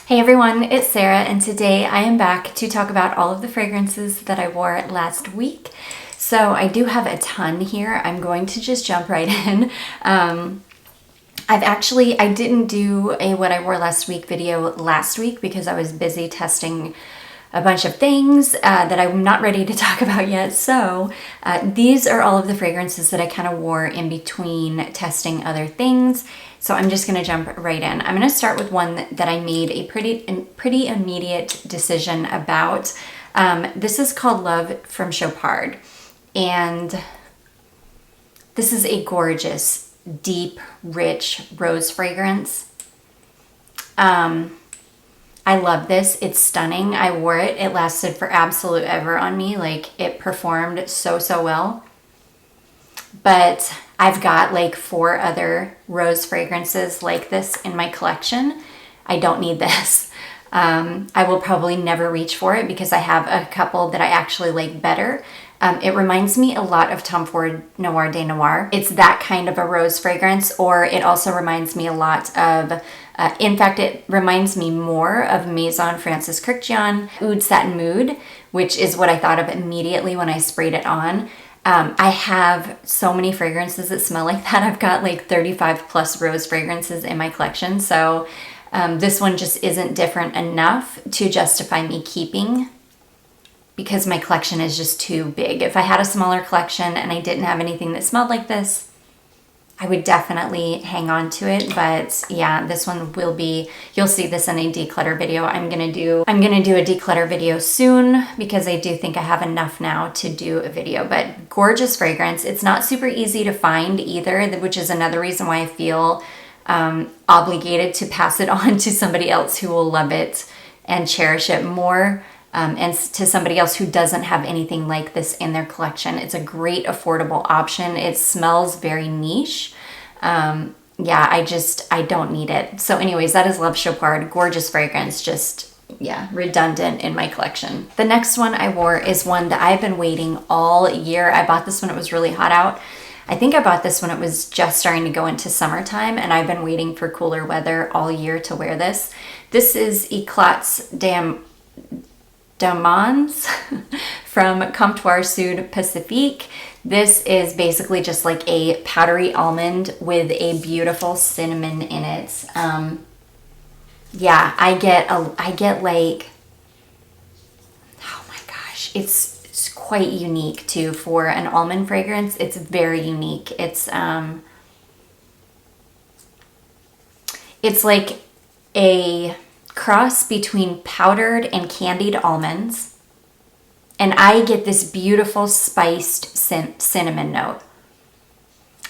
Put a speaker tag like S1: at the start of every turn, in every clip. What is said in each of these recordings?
S1: Hey everyone, it's Sarah, and today I am back to talk about all of the fragrances that I wore last week. So I do have a ton here. I'm going to just jump right in. I didn't do a what I wore last week video last week because I was busy testing a bunch of things that I'm not ready to talk about yet. So these are all of the fragrances that I kind of wore in between testing other things. So I'm just going to jump right in. I'm going to start with one that I made a pretty immediate decision about. This is called Love from Chopard. And this is a gorgeous, deep, rich rose fragrance. I love this. It's stunning. I wore it. It lasted for absolute ever on me. Like, it performed so well. But I've got like 4 other rose fragrances like this in my collection. I don't need this. I will probably never reach for it because I have a couple that I actually like better. It reminds me a lot of Tom Ford Noir de Noir. It's that kind of a rose fragrance, or it also reminds me a lot of, in fact, it reminds me more of Maison Francis Kurkdjian Oud Satin Mood, which is what I thought of immediately when I sprayed it on. I have so many fragrances that smell like that. I've got like 35 plus rose fragrances in my collection. So this one just isn't different enough to justify me keeping because my collection is just too big. If I had a smaller collection and I didn't have anything that smelled like this, I would definitely hang on to it. But yeah, this one will be, you'll see this in a declutter video. I'm gonna do a declutter video soon because I do think I have enough now to do a video. But gorgeous fragrance. It's not super easy to find either, which is another reason why I feel obligated to pass it on to somebody else who will love it and cherish it more. And to somebody else who doesn't have anything like this in their collection. It's a great affordable option. It smells very niche. Yeah, I don't need it. So anyways, that is Love Chopard. Gorgeous fragrance, just, yeah, redundant in my collection. The next one I wore is one that I've been waiting all year. I bought this when it was really hot out. I think I bought this when it was just starting to go into summertime, and I've been waiting for cooler weather all year to wear this. This is Eclats d'Amans from Comptoir Sud Pacifique. This is basically just like a powdery almond with a beautiful cinnamon in it. Yeah, I get like, oh my gosh, it's quite unique too for an almond fragrance. It's very unique. It's like a cross between powdered and candied almonds, and I get this beautiful spiced cinnamon note.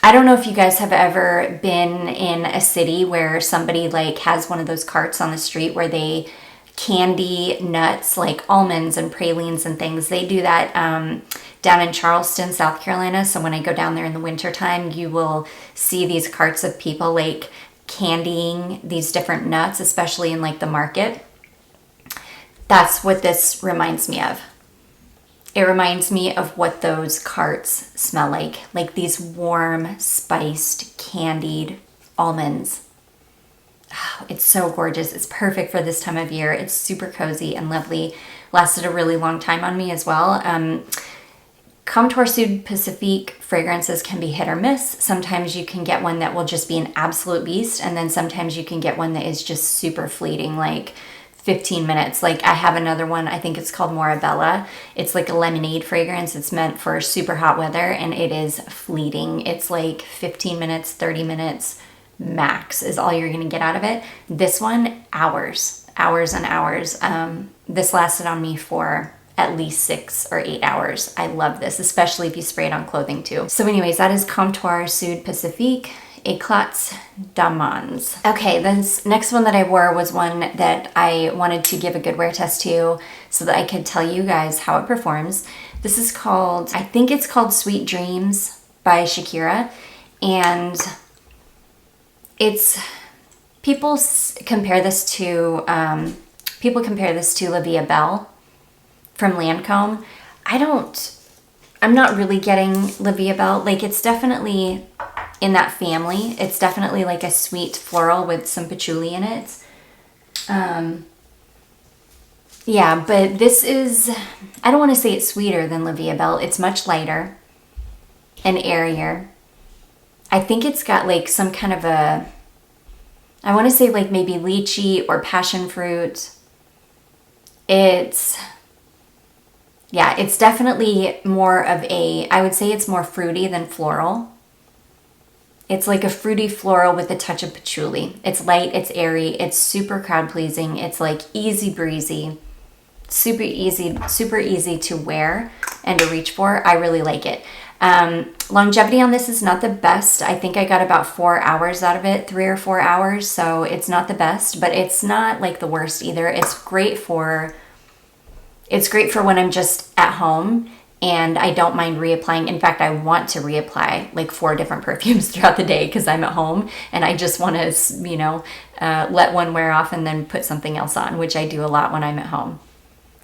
S1: I don't know if you guys have ever been in a city where somebody like has one of those carts on the street where they candy nuts like almonds and pralines and things. They do that down in Charleston, South Carolina. So when I go down there in the wintertime, you will see these carts of people like candying these different nuts, especially in like the market. That's what this reminds me of. It reminds me of what those carts smell like these warm, spiced, candied almonds. Oh, it's so gorgeous. It's perfect for this time of year. It's super cozy and lovely. Lasted a really long time on me as well. Comptoir Sud Pacifique fragrances can be hit or miss. Sometimes you can get one that will just be an absolute beast, and then sometimes you can get one that is just super fleeting, like 15 minutes. Like I have another one, I think it's called Morabella. It's like a lemonade fragrance. It's meant for super hot weather, and it is fleeting. It's like 15 minutes, 30 minutes max is all you're gonna get out of it. This one, hours and hours. This lasted on me for at least 6 or 8 hours. I love this, especially if you spray it on clothing too. So anyways, that is Comptoir Sud Pacifique, Eclats d'Amans. Okay, this next one that I wore was one that I wanted to give a good wear test to so that I could tell you guys how it performs. This is called, I think it's called Sweet Dreams by Shakira. And it's, people compare this to La Vie Belle from Lancome. I'm not really getting La Vie Belle. Like, it's definitely in that family. It's definitely like a sweet floral with some patchouli in it. Yeah, but this is, I don't want to say it's sweeter than La Vie Belle. It's much lighter and airier. I think it's got like some kind of a, I want to say like maybe lychee or passion fruit. It's definitely more of a, I would say it's more fruity than floral. It's like a fruity floral with a touch of patchouli. It's light, it's airy, it's super crowd pleasing. It's like easy breezy, super easy to wear and to reach for. I really like it. Longevity on this is not the best. I think I got about 4 hours out of it, 3 or 4 hours. So it's not the best, but it's not like the worst either. It's great for when I'm just at home and I don't mind reapplying. In fact, I want to reapply like 4 different perfumes throughout the day because I'm at home and I just want to, let one wear off and then put something else on, which I do a lot when I'm at home.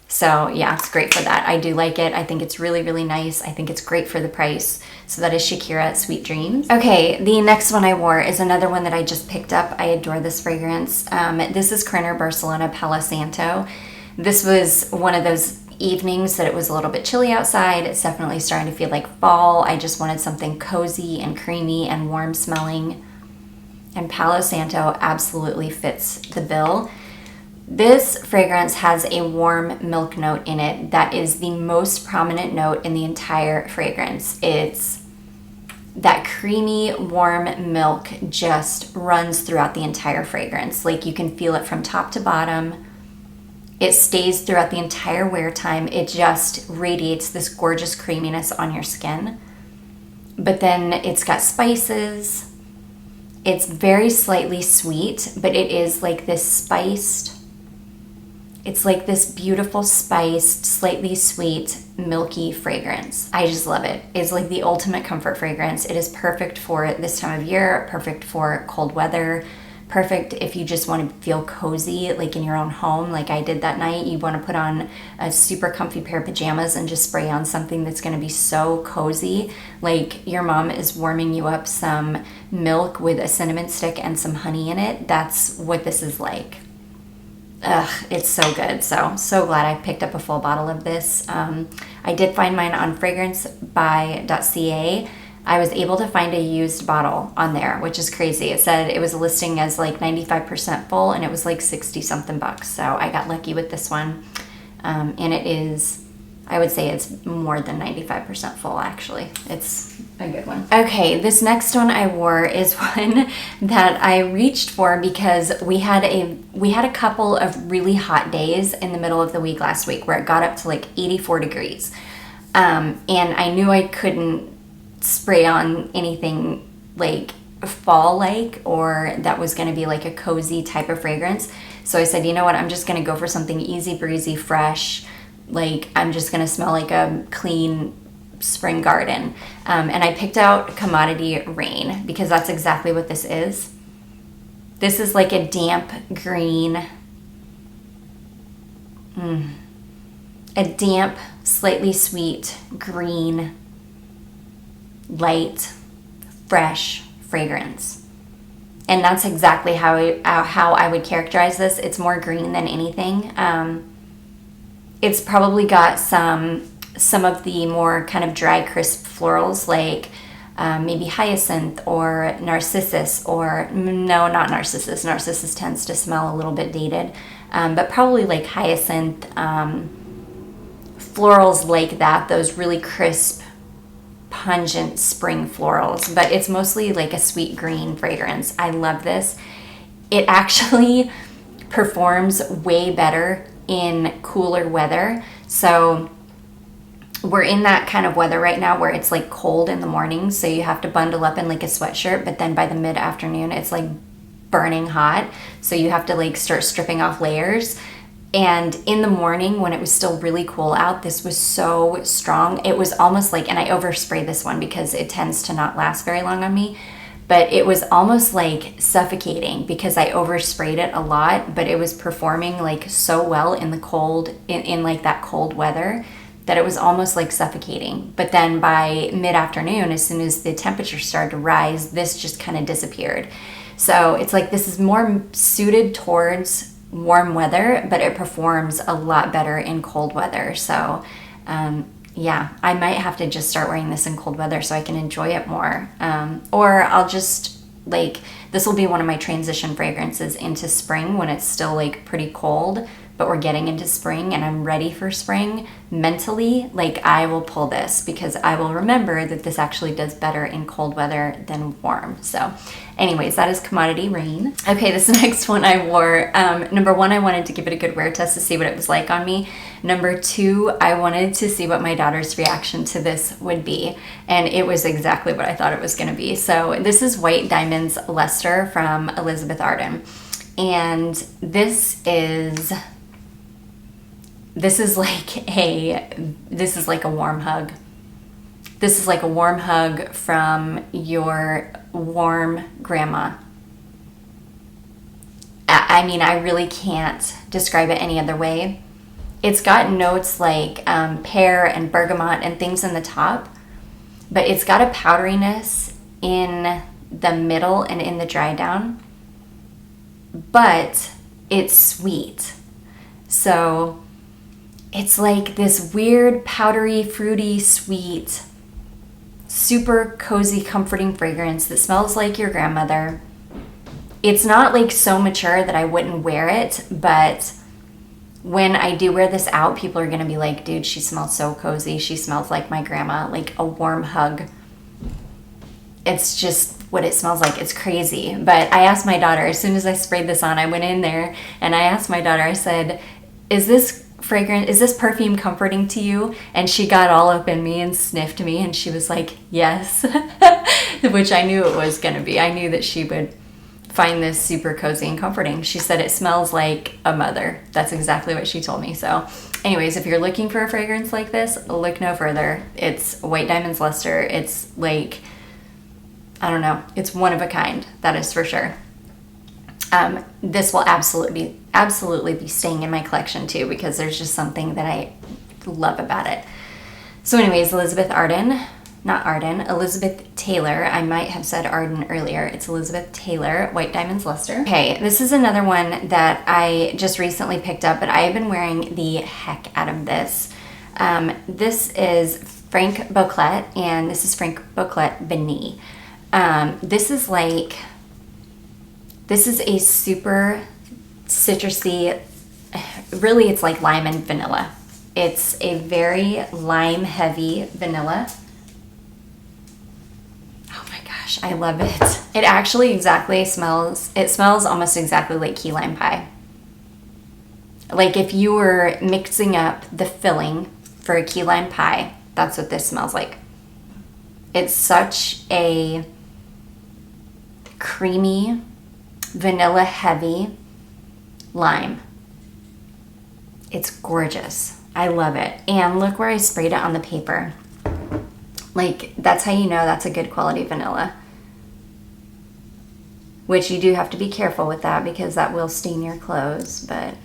S1: So yeah, it's great for that. I do like it. I think it's really, really nice. I think it's great for the price. So that is Shakira Sweet Dreams. Okay, the next one I wore is another one that I just picked up. I adore this fragrance. This is Krenner Barcelona Palo Santo. This was one of those evenings that it was a little bit chilly outside. It's definitely starting to feel like fall. I just wanted something cozy and creamy and warm smelling. And Palo Santo absolutely fits the bill. This fragrance has a warm milk note in it that is the most prominent note in the entire fragrance. It's that creamy, warm milk just runs throughout the entire fragrance. Like you can feel it from top to bottom. It stays throughout the entire wear time. It just radiates this gorgeous creaminess on your skin. But then it's got spices. It's very slightly sweet, but it is like this spiced, it's like this beautiful spiced, slightly sweet, milky fragrance. I just love it. It's like the ultimate comfort fragrance. It is perfect for this time of year, perfect for cold weather, perfect if you just want to feel cozy, like in your own home, like I did that night. You want to put on a super comfy pair of pajamas and just spray on something that's going to be so cozy. Like your mom is warming you up some milk with a cinnamon stick and some honey in it. That's what this is like. Ugh, it's so good. So glad I picked up a full bottle of this. I did find mine on fragrancebuy.ca. I was able to find a used bottle on there, which is crazy. It said it was listing as like 95% full and it was like 60 something bucks. So I got lucky with this one. And it is, I would say it's more than 95% full actually. It's a good one. Okay, this next one I wore is one that I reached for because we had a couple of really hot days in the middle of the week last week where it got up to like 84 degrees. And I knew I couldn't spray on anything like fall-like or that was going to be like a cozy type of fragrance. So I said, you know what, I'm just going to go for something easy breezy, fresh. Like I'm just going to smell like a clean spring garden. And I picked out Commodity Rain because that's exactly what this is. This is like a damp green, a damp, slightly sweet green, light, fresh fragrance. And that's exactly how I would characterize this. It's more green than anything. It's probably got some of the more kind of dry, crisp florals like maybe hyacinth or narcissus, or no, not narcissus. Narcissus tends to smell a little bit dated, but probably like hyacinth, florals like that, those really crisp, pungent spring florals, but it's mostly like a sweet green fragrance. I love this. It actually performs way better in cooler weather. So we're in that kind of weather right now where it's like cold in the morning, so you have to bundle up in like a sweatshirt, but then by the mid-afternoon it's like burning hot, so you have to like start stripping off layers. And in the morning when it was still really cool out, this was so strong. It was almost like, and I oversprayed this one because it tends to not last very long on me, but it was almost like suffocating because I oversprayed it a lot, but it was performing like so well in the cold, in like that cold weather, that it was almost like suffocating. But then by mid-afternoon, as soon as the temperature started to rise, this just kind of disappeared. So it's like this is more suited towards warm weather, but it performs a lot better in cold weather. So yeah, I might have to just start wearing this in cold weather so I can enjoy it more. Or I'll just like, this will be one of my transition fragrances into spring when it's still like pretty cold, but we're getting into spring and I'm ready for spring mentally. Like, I will pull this because I will remember that this actually does better in cold weather than warm. So anyways, that is Commodity Rain. Okay, this next one I wore. Number one, I wanted to give it a good wear test to see what it was like on me. Number two, I wanted to see what my daughter's reaction to this would be. And it was exactly what I thought it was gonna be. So this is White Diamonds Luster from Elizabeth Arden. And this is like a warm hug. This is like a warm hug from your warm grandma. I mean, I really can't describe it any other way. It's got notes like pear and bergamot and things in the top, but it's got a powderiness in the middle and in the dry down, but it's sweet. So it's like this weird, powdery, fruity, sweet, super cozy, comforting fragrance that smells like your grandmother. It's not like so mature that I wouldn't wear it, but when I do wear this out, people are gonna be like, dude, she smells so cozy. She smells like my grandma, like a warm hug. It's just what it smells like. It's crazy. But I asked my daughter, as soon as I sprayed this on, I went in there and I asked my daughter, I said, is this perfume comforting to you? And she got all up in me and sniffed me and she was like, yes, which I knew it was gonna be. I knew that she would find this super cozy and comforting. She said it smells like a mother. That's exactly what she told me. So anyways, if you're looking for a fragrance like this, look no further. It's White Diamonds Luster. It's like, I don't know, it's one of a kind, that is for sure. This will absolutely be staying in my collection too, because there's just something that I love about it. So anyways, Elizabeth Taylor. I might have said Arden earlier. It's Elizabeth Taylor, White Diamonds Luster. Okay, this is another one that I just recently picked up, but I have been wearing the heck out of this. This is Frank Boclet, and this is Frank Boclet Vanille. This is a super citrusy, really it's like lime and vanilla. It's a very lime heavy vanilla. Oh my gosh, I love it. It actually smells almost exactly like key lime pie. Like if you were mixing up the filling for a key lime pie, that's what this smells like. It's such a creamy, vanilla heavy lime. It's gorgeous. I love it. And look where I sprayed it on the paper. Like, that's how you know that's a good quality vanilla. Which you do have to be careful with that because that will stain your clothes, but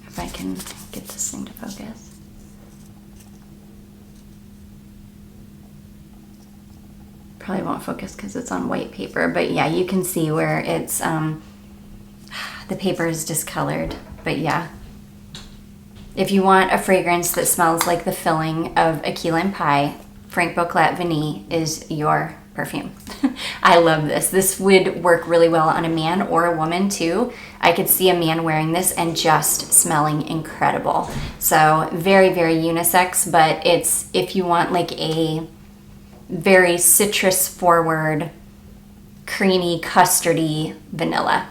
S1: if I can get this thing to focus. Probably won't focus because it's on white paper, but yeah, you can see where it's, the paper is discolored, but yeah. If you want a fragrance that smells like the filling of a key lime pie, Frank Boclet Vanille is your perfume. I love this. This would work really well on a man or a woman too. I could see a man wearing this and just smelling incredible. So very, very unisex, but it's, if you want like a very citrus forward, creamy, custardy vanilla.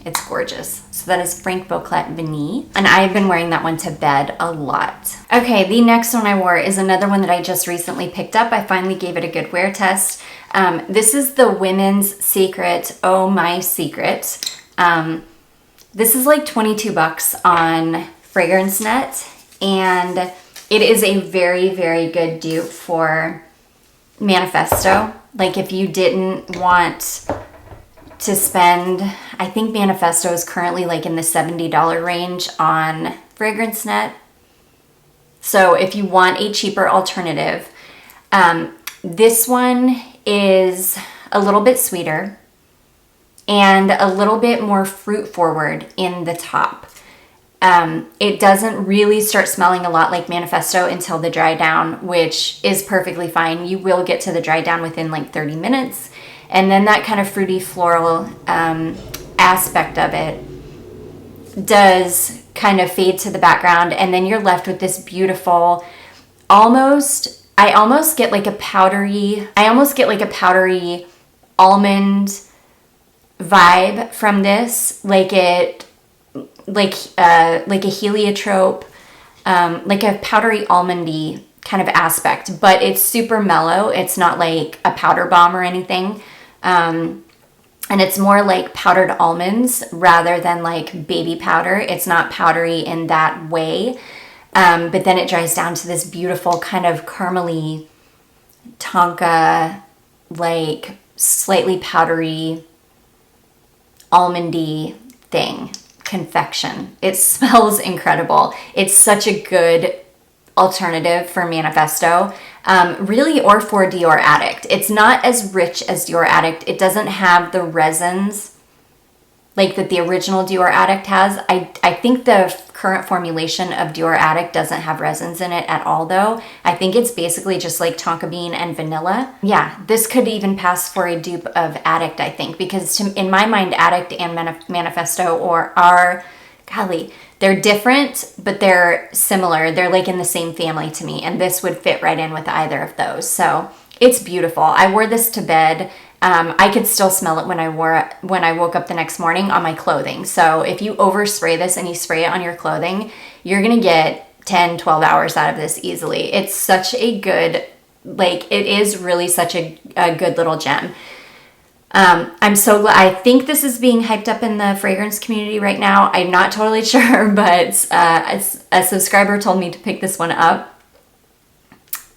S1: It's gorgeous. So that is Frank Boclet Vanille. And I've been wearing that one to bed a lot. Okay, the next one I wore is another one that I just recently picked up. I finally gave it a good wear test. This is the Women's Secret Oh My Secret. This is like 22 bucks on FragranceNet. And it is a very, very good dupe for Manifesto. Like if you didn't want to spend, I think Manifesto is currently like in the $70 range on FragranceNet. So if you want a cheaper alternative, this one is a little bit sweeter. and a little bit more fruit forward in the top. It doesn't really start smelling a lot like Manifesto until the dry down, which is perfectly fine. You will get to the dry down within like 30 minutes. And then that kind of fruity floral aspect of it does kind of fade to the background. And then you're left with this beautiful, I almost get like a powdery almond vibe from this, like a heliotrope, like a powdery almondy kind of aspect, but it's super mellow. It's not like a powder bomb or anything. And it's more like powdered almonds rather than like baby powder. It's not powdery in that way. But then it dries down to this beautiful kind of caramely tonka, like slightly powdery, almondy thing, confection. It smells incredible. It's such a good alternative for Manifesto, really, or for Dior Addict. It's not as rich as Dior Addict. It doesn't have the resins like that the original Dior Addict has. I think the current formulation of Dior Addict doesn't have resins in it at all, though. I think it's basically just like tonka bean and vanilla. Yeah, this could even pass for a dupe of Addict, I think, because in my mind, Addict and Manifesto are, golly, they're different, but they're similar. They're like in the same family to me, and this would fit right in with either of those. So it's beautiful. I wore this to bed. I could still smell it when I woke up the next morning on my clothing. So if you overspray this and you spray it on your clothing, you're going to get 10, 12 hours out of this easily. It's such a good, like, it is really such a good little gem. I'm so glad. I think this is being hyped up in the fragrance community right now. I'm not totally sure, but a subscriber told me to pick this one up.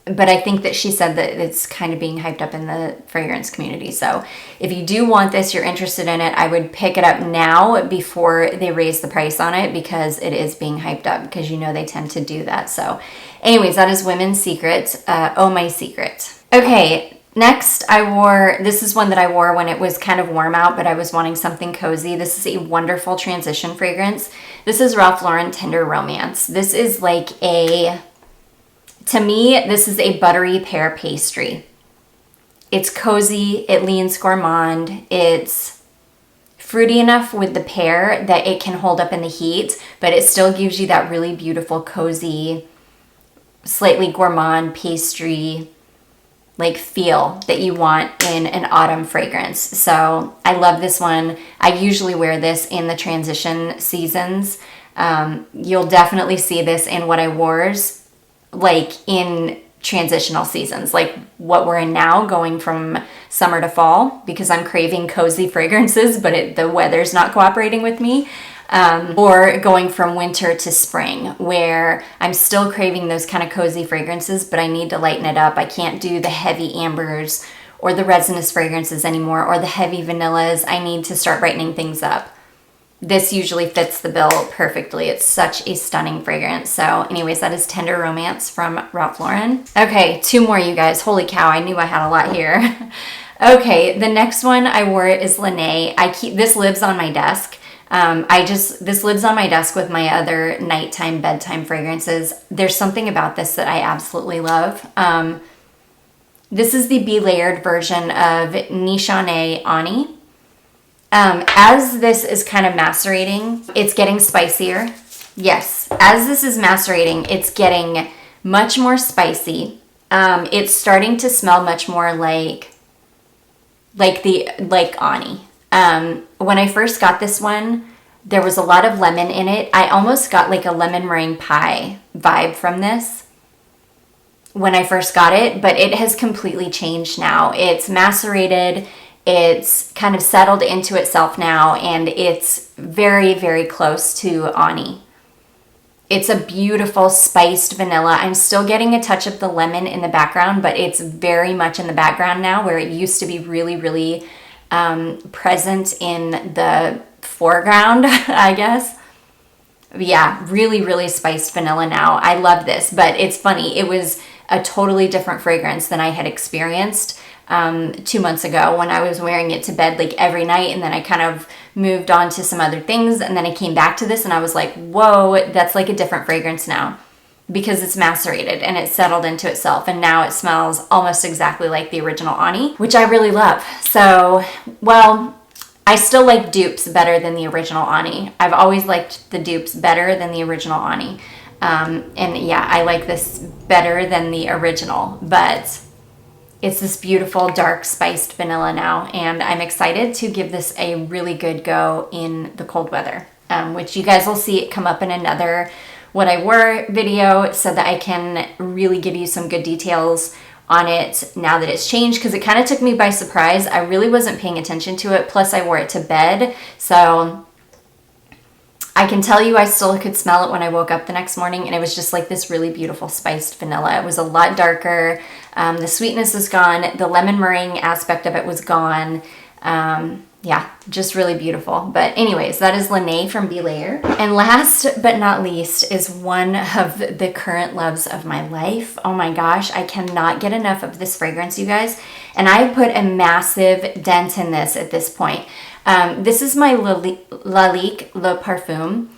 S1: But I think that she said that it's kind of being hyped up in the fragrance community. So if you do want this, you're interested in it, I would pick it up now before they raise the price on it, because it is being hyped up, because you know they tend to do that. So anyways, that is Women's Secret. Oh, my secret. Okay, next this is one that I wore when it was kind of warm out, but I was wanting something cozy. This is a wonderful transition fragrance. This is Ralph Lauren Tender Romance. This is like to me, this is a buttery pear pastry. It's cozy, it leans gourmand, it's fruity enough with the pear that it can hold up in the heat, but it still gives you that really beautiful, cozy, slightly gourmand pastry like feel that you want in an autumn fragrance. So I love this one. I usually wear this in the transition seasons. You'll definitely see this in what I wores like in transitional seasons, like what we're in now, going from summer to fall, because I'm craving cozy fragrances, but the weather's not cooperating with me. Or going from winter to spring, where I'm still craving those kind of cozy fragrances, but I need to lighten it up. I can't do the heavy ambers or the resinous fragrances anymore, or the heavy vanillas. I need to start brightening things up. This usually fits the bill perfectly. It's such a stunning fragrance. So anyways, that is Tender Romance from Ralph Lauren. Okay, 2 more, you guys. Holy cow, I knew I had a lot here. Okay, the next one I wore is Linae. This lives on my desk. This lives on my desk with my other nighttime, bedtime fragrances. There's something about this that I absolutely love. This is the Be-Layered version of Nishane Ani. As this is kind of macerating, it's getting spicier. Yes, as this is macerating, it's getting much more spicy. It's starting to smell much more like Ani. When I first got this one, there was a lot of lemon in it. I almost got like a lemon meringue pie vibe from this when I first got it, but it has completely changed now. It's macerated. It's kind of settled into itself now, and it's very, very close to Ani. It's a beautiful spiced vanilla. I'm still getting a touch of the lemon in the background, but it's very much in the background now, where it used to be really, really present in the foreground, I guess. Yeah, really, really spiced vanilla now. I love this, but it's funny. It was a totally different fragrance than I had experienced 2 months ago when I was wearing it to bed like every night, and then I kind of moved on to some other things, and then I came back to this and I was like, whoa, that's like a different fragrance now, because it's macerated and it's settled into itself, and now it smells almost exactly like the original Ani, which I really love. So, well, I still like dupes better than the original Ani. I've always liked the dupes better than the original Ani. And yeah, I like this better than the original, but it's this beautiful dark spiced vanilla now, and I'm excited to give this a really good go in the cold weather, which you guys will see it come up in another what I wore video, so that I can really give you some good details on it now that it's changed, because it kind of took me by surprise. I really wasn't paying attention to it, plus I wore it to bed, so I can tell you I still could smell it when I woke up the next morning, and it was just like this really beautiful spiced vanilla. It was a lot darker. The sweetness is gone. The lemon meringue aspect of it was gone. Yeah, just really beautiful. But anyways, that is Linae from Be Layer. And last but not least is one of the current loves of my life. Oh my gosh, I cannot get enough of this fragrance, you guys. And I put a massive dent in this at this point. This is my Layered Le Perfume.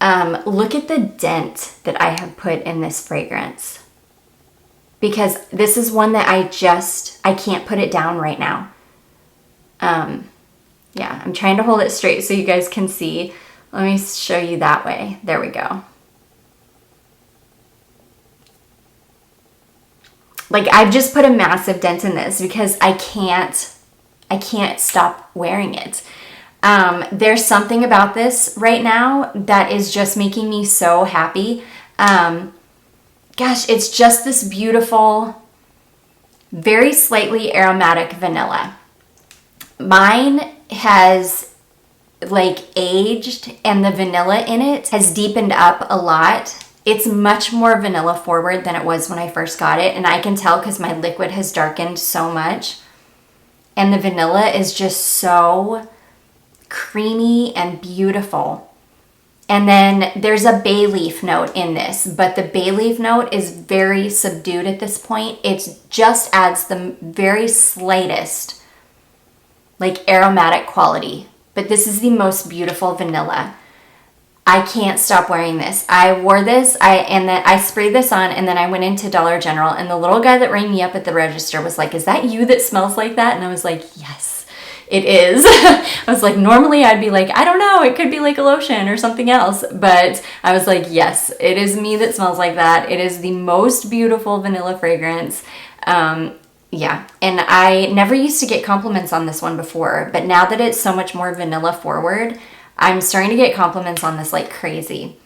S1: Look at the dent that I have put in this fragrance, because this is one that I can't put it down right now. Yeah, I'm trying to hold it straight so you guys can see. Let me show you that way. There we go. Like, I've just put a massive dent in this because I can't stop wearing it. There's something about this right now that is just making me so happy. Gosh, it's just this beautiful, very slightly aromatic vanilla. Mine has like aged, and the vanilla in it has deepened up a lot. It's much more vanilla forward than it was when I first got it, and I can tell because my liquid has darkened so much. And the vanilla is just so creamy and beautiful. And then there's a bay leaf note in this, but the bay leaf note is very subdued at this point. It just adds the very slightest like aromatic quality. But this is the most beautiful vanilla. I can't stop wearing this. I wore this, I sprayed this on, and then I went into Dollar General, and the little guy that rang me up at the register was like, "Is that you that smells like that?" And I was like, "Yes, it is." I was like, normally I'd be like, "I don't know, it could be like a lotion or something else." But I was like, yes, it is me that smells like that. It is the most beautiful vanilla fragrance. Yeah, and I never used to get compliments on this one before, but now that it's so much more vanilla forward, I'm starting to get compliments on this like crazy,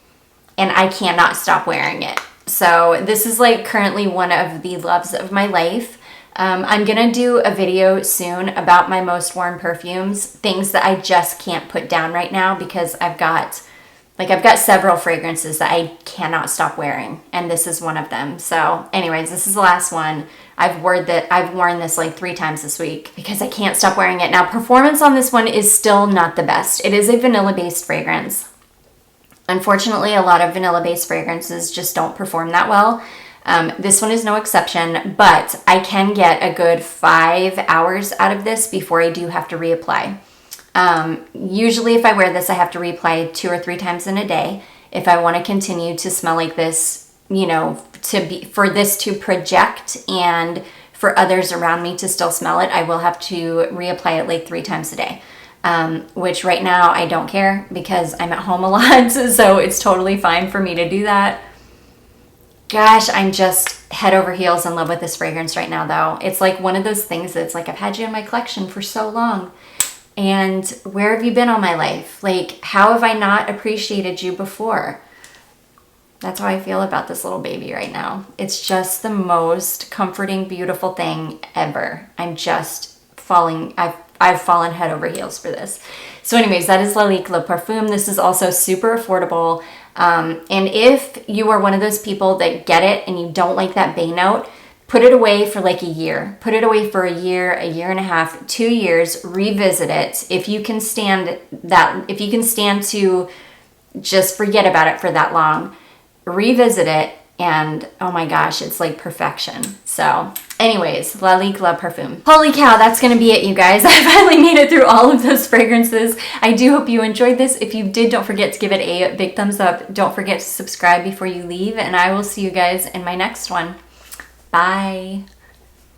S1: and I cannot stop wearing it. So this is like currently one of the loves of my life. I'm gonna do a video soon about my most worn perfumes, things that I just can't put down right now because I've got several fragrances that I cannot stop wearing, and this is one of them. So anyways, this is the last one. I've worn this like 3 times this week because I can't stop wearing it. Now, performance on this one is still not the best. It is a vanilla-based fragrance. Unfortunately, a lot of vanilla-based fragrances just don't perform that well. This one is no exception, but I can get a good 5 hours out of this before I do have to reapply. Usually if I wear this, I have to reapply 2 or 3 times in a day. If I want to continue to smell like this, you know, for this to project and for others around me to still smell it, I will have to reapply it like 3 times a day. Which right now I don't care because I'm at home a lot, so it's totally fine for me to do that. Gosh, I'm just head over heels in love with this fragrance right now, though. It's like one of those things that's like, I've had you in my collection for so long. And where have you been all my life? Like, how have I not appreciated you before? That's how I feel about this little baby right now. It's just the most comforting, beautiful thing ever. I'm just I've fallen head over heels for this. So anyways, that is Layered Le Perfume. This is also super affordable. And if you are one of those people that get it and you don't like that bay note, put it away for like a year. Put it away for a year and a half, 2 years, revisit it. If you can stand to just forget about it for that long, revisit it and oh my gosh, it's like perfection. So anyways, Lalique La Perfume. Holy cow, that's gonna be it, you guys. I finally made it through all of those fragrances. I do hope you enjoyed this. If you did, don't forget to give it a big thumbs up. Don't forget to subscribe before you leave, and I will see you guys in my next one. Bye.